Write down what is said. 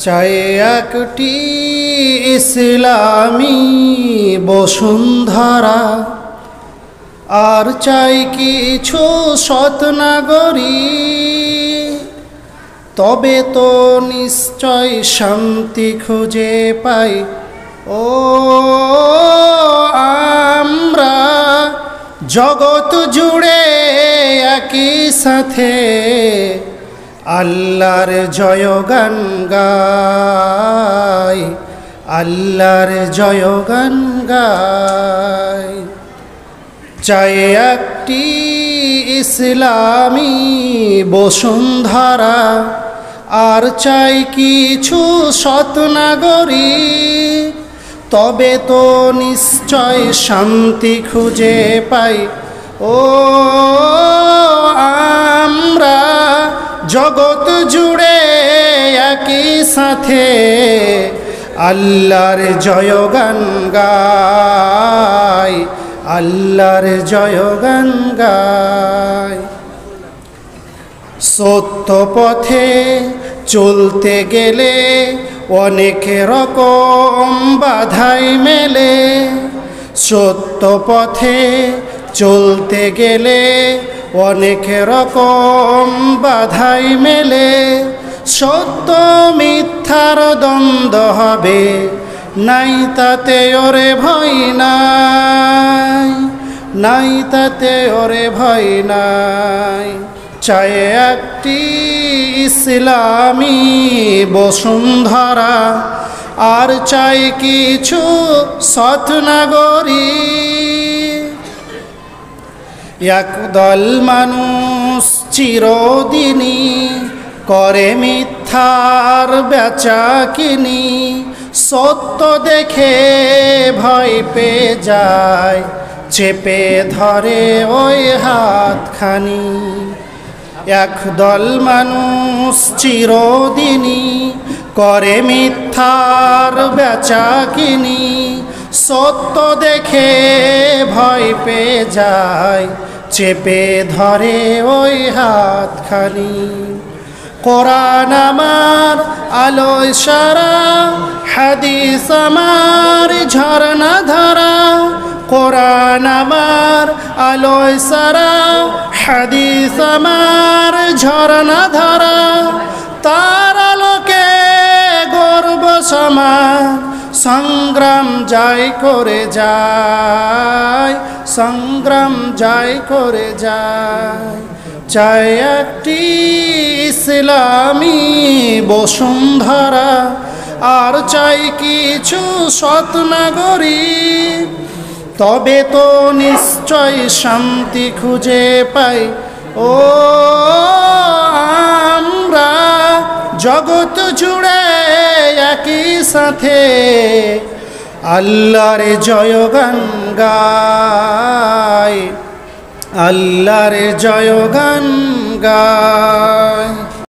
চাই একটি ইসলামী বসুন্ধরা, আর চাই কিছু সৎ নাগরিক, তবে তো নিশ্চয় শান্তি খুঁজে পাই। ও আমরা জগৎ জুড়ে একই সাথে আল্লাহর জয়গান গাই, আল্লাহর জয়গান গাই। চাই একটি ইসলামী বসুন্ধরা, আর চাই কিছু সৎ নাগরিক, তবে তো নিশ্চয় শান্তি খুঁজে পাই। ও আমরা জগৎ জুড়ে একই সাথে আল্লাহর জয়গান গাই, আল্লাহর জয়গান গাই। সত্য পথে চলতে গেলে অনেক রকম বাধাই মেলে, সত্য পথে চলতে গেলে অনেক রকম বাধাই মেলে। সত্য মিথ্যার দ্বন্দ্ব হবে, নাই তাতে ওরে ভয় নাই, নাই তাতে ওরে ভয় নাই। চাই একটি ইসলামী বসুন্ধরা, আর চাই কিছু সৎ নাগরিক। একদল মানুষ চিরদিনই করে মিথ্যার বেচাকিনি, সত্য দেখে ভয় পেয়ে যায়, চেপে ধরে ওই হাতখানি। একদল মানুষ চিরদিনই করে মিথ্যার বেচাকিনি, সত্য দেখে ভয় পেয়ে যায়, চেপে ধরে ওই হাতখানি। কোরআন আমার আলোয় সারা, হাদিস আমার ঝরনা ধারা। কোরআন আমার আলোয় সারা, হাদিস আমার ঝরনা ধারা। তার আলোকে গর্ব সমাজ সংগ্রাম যাই করে যায়, সংগ্রাম যাই করে যায়। চাই একটি ইসলামী বসুন্ধরা, আর চাই কিছু সৎ নাগরিক, তবে তো নিশ্চয় শান্তি খুঁজে পাই। ও আমরা জগৎ জুড়ে একই সাথে আল্লাহর জয়গান গাই, আল্লাহর জয়গান গাই।